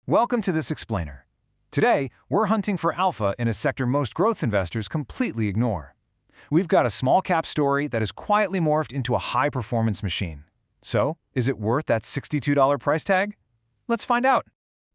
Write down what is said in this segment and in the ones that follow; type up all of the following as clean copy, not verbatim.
Welcome to This Explainer. Today, we're hunting for alpha in a sector most growth investors completely ignore. We've got a small cap story that has quietly morphed into a high-performance machine. So, is it worth that $62 price tag? Let's find out.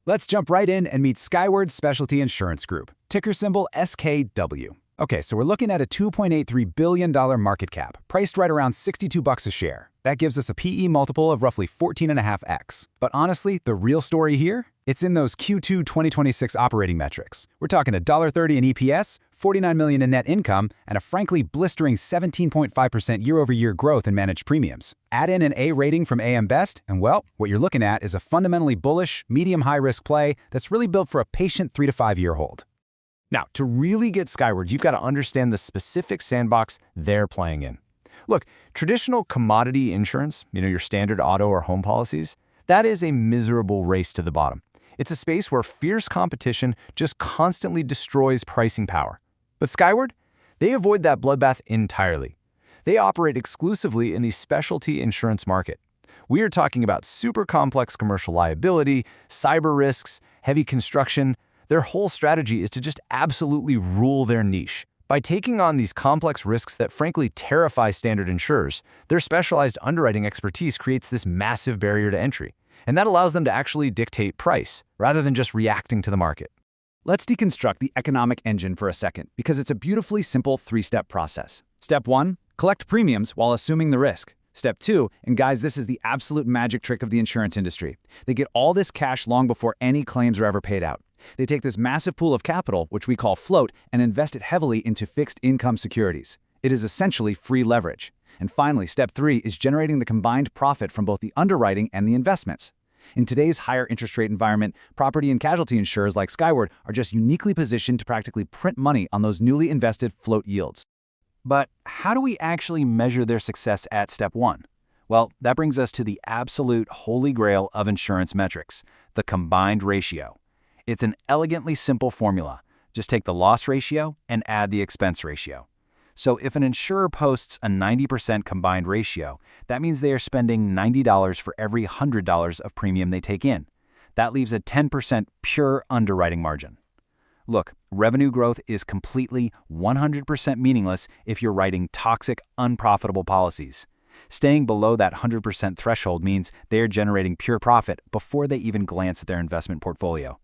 Let's jump right in and meet Skyward Specialty Insurance Group, ticker symbol SKW. Okay, so we're looking at a $2.83 billion market cap, priced right around $62 a share. That gives us a PE multiple of roughly 14.5x. But honestly, the real story here? It's in those Q2 2026 operating metrics. We're talking $1.30 in EPS, $49 million in net income, and a frankly blistering 17.5% year-over-year growth in managed premiums. Add in an A rating from AM Best, and well, what you're looking at is a fundamentally bullish, medium-high-risk play that's really built for a patient 3 to 5 year hold. Now, to really get Skyward, you've got to understand the specific sandbox they're playing in. Look, traditional commodity insurance, your standard auto or home policies, that is a miserable race to the bottom. It's a space where fierce competition just constantly destroys pricing power. But Skyward, they avoid that bloodbath entirely. They operate exclusively in the specialty insurance market. We are talking about super complex commercial liability, cyber risks, heavy construction. Their whole strategy is to just absolutely rule their niche. By taking on these complex risks that frankly terrify standard insurers, their specialized underwriting expertise creates this massive barrier to entry. And that allows them to actually dictate price, rather than just reacting to the market. Let's deconstruct the economic engine for a second, because it's a beautifully simple 3-step process. Step 1, collect premiums while assuming the risk. Step 2, and guys, this is the absolute magic trick of the insurance industry. They get all this cash long before any claims are ever paid out. They take this massive pool of capital, which we call float, and invest it heavily into fixed income securities. It is essentially free leverage. And finally, step 3 is generating the combined profit from both the underwriting and the investments. In today's higher interest rate environment, property and casualty insurers like Skyward are just uniquely positioned to practically print money on those newly invested float yields. But how do we actually measure their success at step 1? Well, that brings us to the absolute holy grail of insurance metrics, the combined ratio. It's an elegantly simple formula. Just take the loss ratio and add the expense ratio. So if an insurer posts a 90% combined ratio, that means they are spending $90 for every $100 of premium they take in. That leaves a 10% pure underwriting margin. Look, revenue growth is completely 100% meaningless if you're writing toxic, unprofitable policies. Staying below that 100% threshold means they are generating pure profit before they even glance at their investment portfolio.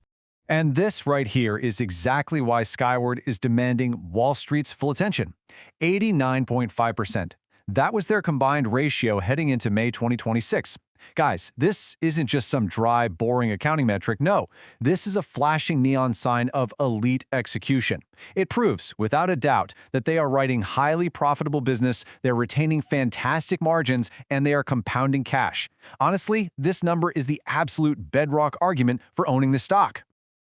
And this right here is exactly why Skyward is demanding Wall Street's full attention. 89.5%. That was their combined ratio heading into May 2026. Guys, this isn't just some dry, boring accounting metric. No, this is a flashing neon sign of elite execution. It proves, without a doubt, that they are writing highly profitable business, they're retaining fantastic margins, and they are compounding cash. Honestly, this number is the absolute bedrock argument for owning this stock.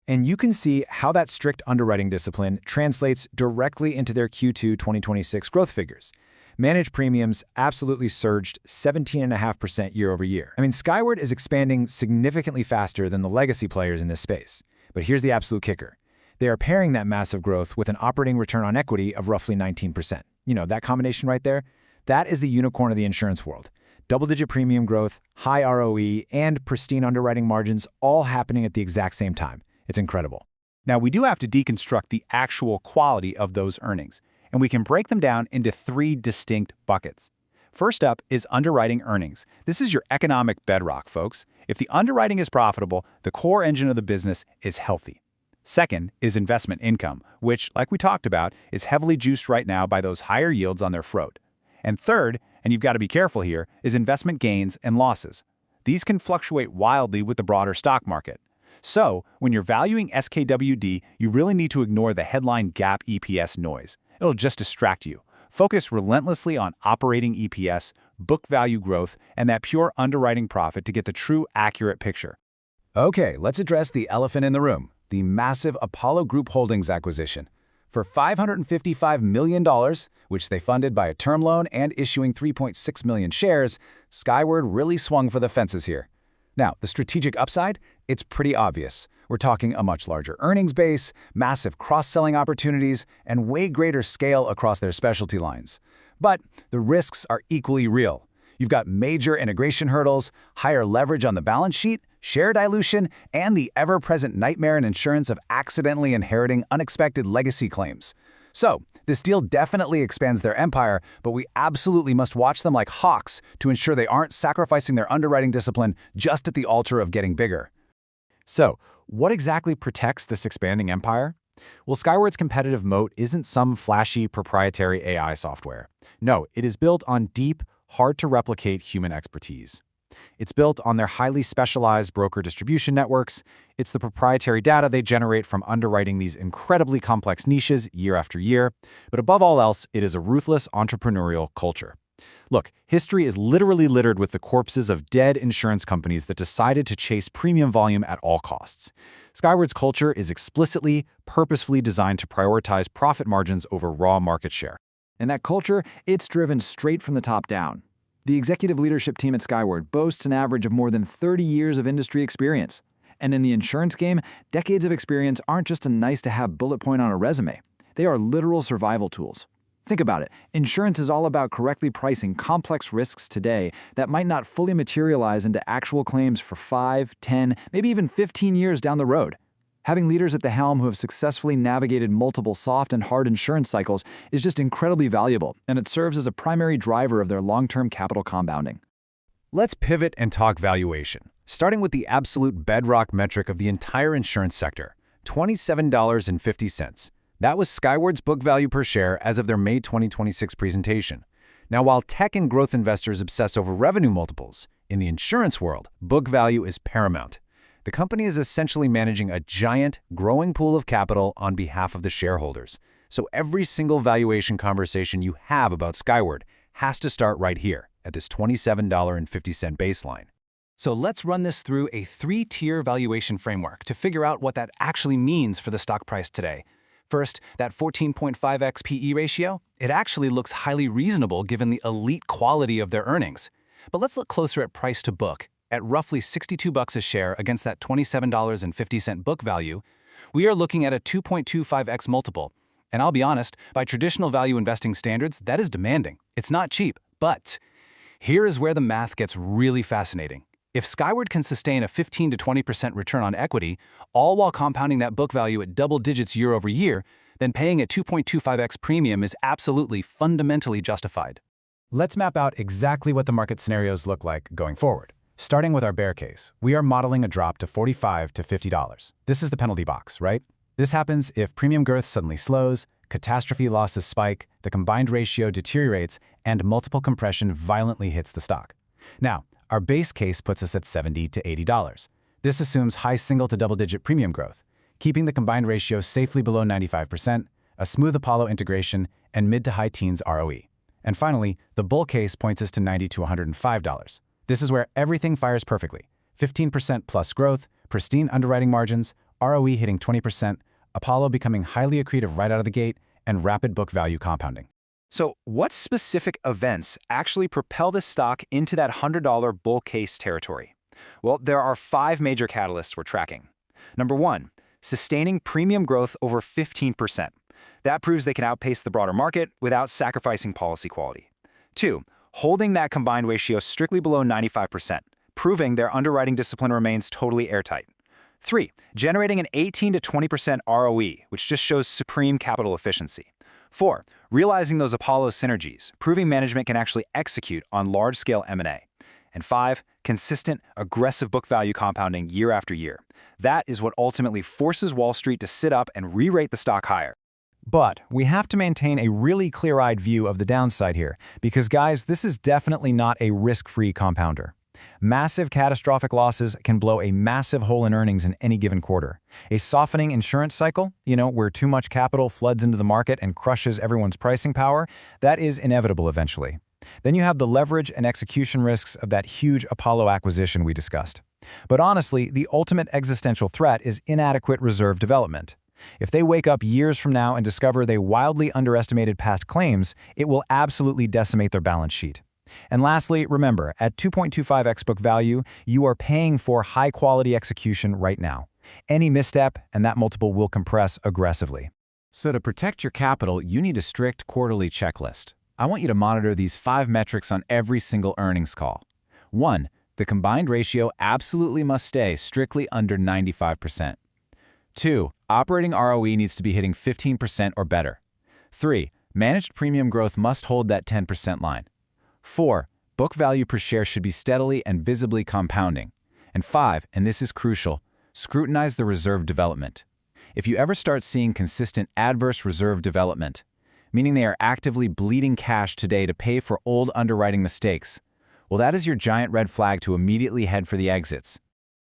And you can see how that strict underwriting discipline translates directly into their Q2 2026 growth figures. Managed premiums absolutely surged 17.5% year over year. I mean, Skyward is expanding significantly faster than the legacy players in this space. But here's the absolute kicker. They are pairing that massive growth with an operating return on equity of roughly 19%. That combination right there? That is the unicorn of the insurance world. Double-digit premium growth, high ROE, and pristine underwriting margins all happening at the exact same time. It's incredible. Now, we do have to deconstruct the actual quality of those earnings, and we can break them down into 3 distinct buckets. First up is underwriting earnings. This is your economic bedrock, folks. If the underwriting is profitable, the core engine of the business is healthy. Second is investment income, which, like we talked about, is heavily juiced right now by those higher yields on their float. And third, and you've got to be careful here, is investment gains and losses. These can fluctuate wildly with the broader stock market. So, when you're valuing SKWD, you really need to ignore the headline GAAP EPS noise. It'll just distract you. Focus relentlessly on operating EPS, book value growth, and that pure underwriting profit to get the true accurate picture. Okay, let's address the elephant in the room, the massive Apollo Group Holdings acquisition. For $555 million, which they funded by a term loan and issuing 3.6 million shares, Skyward really swung for the fences here. Now, the strategic upside? It's pretty obvious. We're talking a much larger earnings base, massive cross-selling opportunities, and way greater scale across their specialty lines. But the risks are equally real. You've got major integration hurdles, higher leverage on the balance sheet, share dilution, and the ever-present nightmare in insurance of accidentally inheriting unexpected legacy claims. So, this deal definitely expands their empire, but we absolutely must watch them like hawks to ensure they aren't sacrificing their underwriting discipline just at the altar of getting bigger. So, what exactly protects this expanding empire? Well, Skyward's competitive moat isn't some flashy proprietary AI software. No, it is built on deep, hard-to-replicate human expertise. It's built on their highly specialized broker distribution networks. It's the proprietary data they generate from underwriting these incredibly complex niches year after year. But above all else, it is a ruthless entrepreneurial culture. Look, history is literally littered with the corpses of dead insurance companies that decided to chase premium volume at all costs. Skyward's culture is explicitly, purposefully designed to prioritize profit margins over raw market share. And that culture, it's driven straight from the top down. The executive leadership team at Skyward boasts an average of more than 30 years of industry experience. And in the insurance game, decades of experience aren't just a nice-to-have bullet point on a resume. They are literal survival tools. Think about it. Insurance is all about correctly pricing complex risks today that might not fully materialize into actual claims for 5, 10, maybe even 15 years down the road. Having leaders at the helm who have successfully navigated multiple soft and hard insurance cycles is just incredibly valuable, and it serves as a primary driver of their long-term capital compounding. Let's pivot and talk valuation, starting with the absolute bedrock metric of the entire insurance sector, $27.50. That was Skyward's book value per share as of their May 2026 presentation. Now, while tech and growth investors obsess over revenue multiples, in the insurance world, book value is paramount. The company is essentially managing a giant, growing pool of capital on behalf of the shareholders. So every single valuation conversation you have about Skyward has to start right here, at this $27.50 baseline. So let's run this through a 3-tier valuation framework to figure out what that actually means for the stock price today. First, that 14.5x PE ratio, it actually looks highly reasonable given the elite quality of their earnings. But let's look closer at price to book. At roughly $62 a share against that $27.50 book value, we are looking at a 2.25x multiple. And I'll be honest, by traditional value investing standards, that is demanding. It's not cheap, but here is where the math gets really fascinating. If Skyward can sustain a 15 to 20% return on equity, all while compounding that book value at double digits year over year, then paying a 2.25x premium is absolutely fundamentally justified. Let's map out exactly what the market scenarios look like going forward. Starting with our bear case, we are modeling a drop to $45 to $50. This is the penalty box, right? This happens if premium growth suddenly slows, catastrophe losses spike, the combined ratio deteriorates, and multiple compression violently hits the stock. Now, our base case puts us at $70 to $80. This assumes high single to double-digit premium growth, keeping the combined ratio safely below 95%, a smooth Apollo integration, and mid to high teens ROE. And finally, the bull case points us to $90 to $105. This is where everything fires perfectly. 15% plus growth, pristine underwriting margins, ROE hitting 20%, Apollo becoming highly accretive right out of the gate, and rapid book value compounding. So, what specific events actually propel this stock into that $100 bull case territory? Well, there are 5 major catalysts we're tracking. Number 1, sustaining premium growth over 15%. That proves they can outpace the broader market without sacrificing policy quality. 2, holding that combined ratio strictly below 95%, proving their underwriting discipline remains totally airtight. 3, generating an 18 to 20% ROE, which just shows supreme capital efficiency. 4, realizing those Apollo synergies, proving management can actually execute on large-scale M&A. And 5, consistent, aggressive book value compounding year after year. That is what ultimately forces Wall Street to sit up and re-rate the stock higher. But we have to maintain a really clear-eyed view of the downside here, because guys, this is definitely not a risk-free compounder. Massive catastrophic losses can blow a massive hole in earnings in any given quarter. A softening insurance cycle, where too much capital floods into the market and crushes everyone's pricing power, that is inevitable eventually. Then you have the leverage and execution risks of that huge Apollo acquisition we discussed. But honestly, the ultimate existential threat is inadequate reserve development. If they wake up years from now and discover they wildly underestimated past claims, it will absolutely decimate their balance sheet. And lastly, remember, at 2.25x book value, you are paying for high-quality execution right now. Any misstep, and that multiple will compress aggressively. So to protect your capital, you need a strict quarterly checklist. I want you to monitor these 5 metrics on every single earnings call. 1. The combined ratio absolutely must stay strictly under 95%. 2. Operating ROE needs to be hitting 15% or better. 3. Managed premium growth must hold that 10% line. 4. Book value per share should be steadily and visibly compounding. And 5, and this is crucial, scrutinize the reserve development. If you ever start seeing consistent adverse reserve development, meaning they are actively bleeding cash today to pay for old underwriting mistakes, well, that is your giant red flag to immediately head for the exits.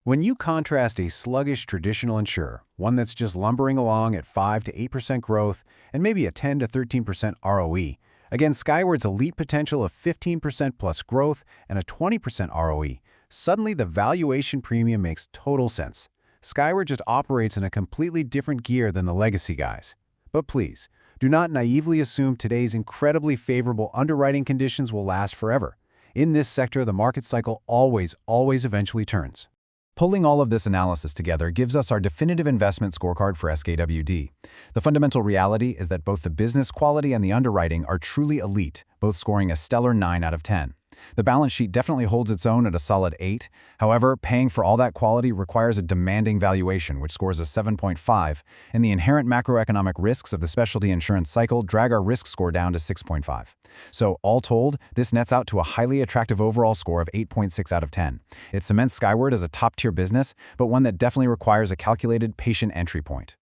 When you contrast a sluggish traditional insurer, one that's just lumbering along at 5 to 8% growth and maybe a 10 to 13% ROE, against Skyward's elite potential of 15% plus growth and a 20% ROE, suddenly the valuation premium makes total sense. Skyward just operates in a completely different gear than the legacy guys. But please, do not naively assume today's incredibly favorable underwriting conditions will last forever. In this sector, the market cycle always eventually turns. Pulling all of this analysis together gives us our definitive investment scorecard for SKWD. The fundamental reality is that both the business quality and the underwriting are truly elite, both scoring a stellar 9 out of 10. The balance sheet definitely holds its own at a solid 8. However, paying for all that quality requires a demanding valuation, which scores a 7.5, and the inherent macroeconomic risks of the specialty insurance cycle drag our risk score down to 6.5. So, all told, this nets out to a highly attractive overall score of 8.6 out of 10. It cements Skyward as a top-tier business, but one that definitely requires a calculated, patient entry point.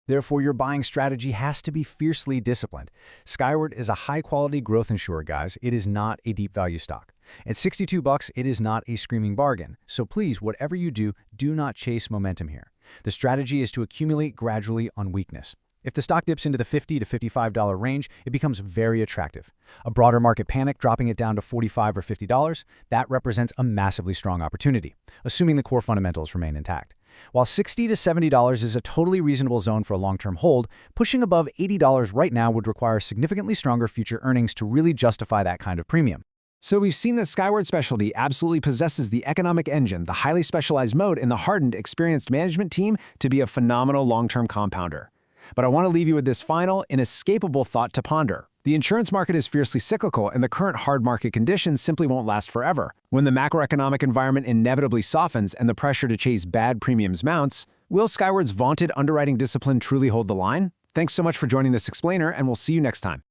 Therefore, your buying strategy has to be fiercely disciplined. Skyward is a high-quality growth insurer, guys. It is not a deep value stock. At $62, it is not a screaming bargain. So please, whatever you do, do not chase momentum here. The strategy is to accumulate gradually on weakness. If the stock dips into the $50 to $55 range, it becomes very attractive. A broader market panic dropping it down to $45 or $50, that represents a massively strong opportunity, assuming the core fundamentals remain intact. While $60 to $70 is a totally reasonable zone for a long-term hold, pushing above $80 right now would require significantly stronger future earnings to really justify that kind of premium. So we've seen that Skyward Specialty absolutely possesses the economic engine, the highly specialized mode, and the hardened, experienced management team to be a phenomenal long-term compounder. But I want to leave you with this final, inescapable thought to ponder. The insurance market is fiercely cyclical, and the current hard market conditions simply won't last forever. When the macroeconomic environment inevitably softens and the pressure to chase bad premiums mounts, will Skyward's vaunted underwriting discipline truly hold the line? Thanks so much for joining this explainer, and we'll see you next time.